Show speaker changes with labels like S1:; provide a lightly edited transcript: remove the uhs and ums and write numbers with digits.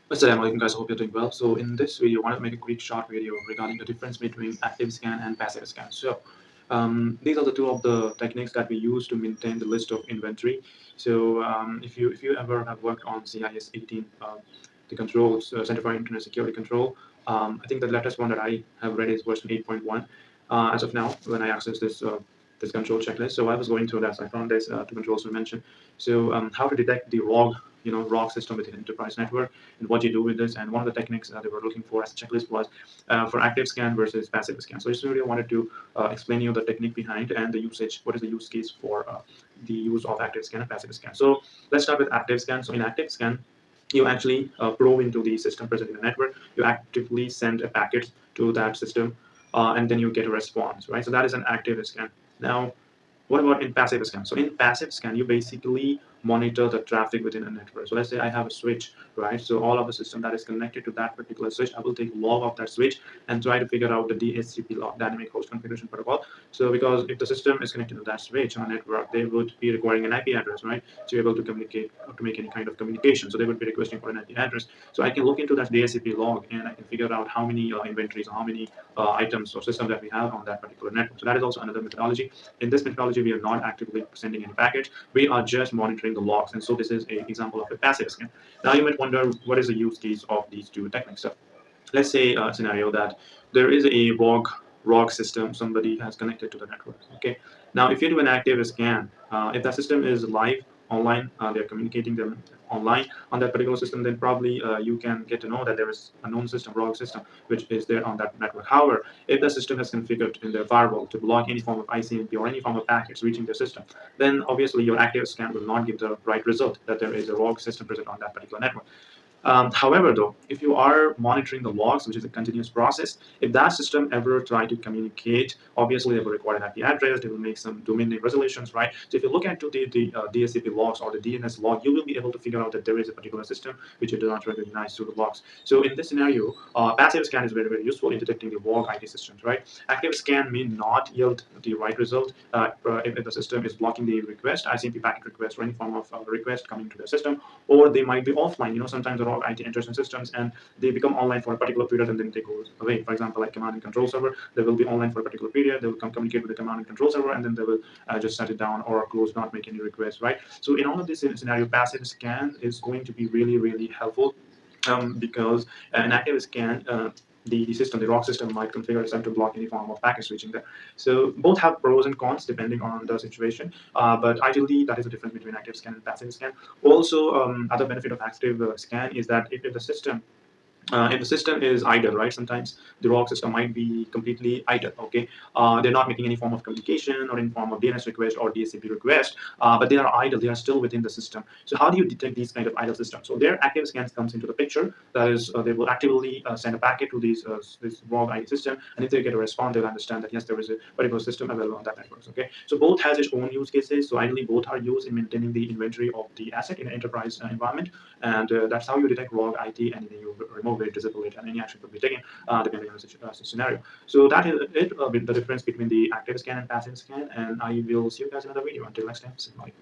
S1: Assalamu alaikum guys, hope you're doing well. So in this video, I want to make a quick short video regarding the difference between active scan and passive scan. So these are the two of the techniques that we use to maintain the list of inventory. So if you ever have worked on CIS 18, the controls, Center for Internet Security Control, I think the latest one that I have read is version 8.1 as of now when I access this control checklist. So I was going through that, so I found this two controls to mention. So how to detect the ROG system within enterprise network, and what you do with this. And one of the techniques that they were looking for as a checklist was for active scan versus passive scan. So this video I wanted to explain you the technique behind and the usage. What is the use case for the use of active scan and passive scan? So let's start with active scan. So in active scan, you actually probe into the system present in the network. You actively send a packet to that system, and then you get a response, right? So that is an active scan. Now, what about in passive scan? So in passive scan, you basically monitor the traffic within a network. So let's say I have a switch, right? So all of the system that is connected to that particular switch, I will take log of that switch and try to figure out the DHCP log, dynamic host configuration protocol. So because if the system is connected to that switch on a network, they would be requiring an IP address, right? To be able to communicate or to make any kind of communication. So they would be requesting for an IP address. So I can look into that DHCP log and I can figure out how many inventories, how many items or systems that we have on that particular network. So that is also another methodology. In this methodology, we are not actively sending any package. We are just monitoring the logs. And so this is an example of a passive scan. Now you might wonder, what is the use case of these two techniques? So let's say a scenario that there is a ROG system somebody has connected to the network. Okay. Now, if you do an active scan, if that system is live online, they're communicating them online on that particular system, then probably you can get to know that there is a known system, ROG system, which is there on that network. However, if the system has configured in their firewall to block any form of ICMP or any form of packets reaching their system, then obviously your active scan will not give the right result that there is a ROG system present on that particular network. However, though, if you are monitoring the logs, which is a continuous process, if that system ever try to communicate, obviously they will require an IP address, they will make some domain name resolutions, right? So if you look into the DHCP logs or the DNS log, you will be able to figure out that there is a particular system which you do not recognize through the logs. So in this scenario, passive scan is very, very useful in detecting the log IT systems, right? Active scan may not yield the right result if the system is blocking the request, ICMP packet request, or any form of request coming to the system, or they might be offline. Sometimes there are IT enters in systems and they become online for a particular period and then they go away. For example, like command and control server, they will be online for a particular period. They will communicate with the command and control server, and then they will just shut it down or close, not make any requests, right? So in all of this scenario, passive scan is going to be really, really helpful because an active scan. The system, the ROG system, might configure itself to block any form of packet switching there. So both have pros and cons depending on the situation. But ideally, that is the difference between active scan and passive scan. Also, other benefit of active scan is that if the system is idle, right? Sometimes the ROG system might be completely idle. Okay, they're not making any form of communication or any form of DNS request or DHCP request, but they are idle. They are still within the system. So how do you detect these kind of idle systems? So their active scans comes into the picture. That is, they will actively send a packet to this ROG ID system, and if they get a response, they'll understand that yes, there is a particular system available on that network. Okay, so both has its own use cases. So ideally, both are used in maintaining the inventory of the asset in an enterprise environment, and that's how you detect ROG IT, and then you remove it, disable it, and any action could be taken depending on the scenario. So that is it with the difference between the active scan and passive scan, and I will see you guys in another video. Until next time, bye.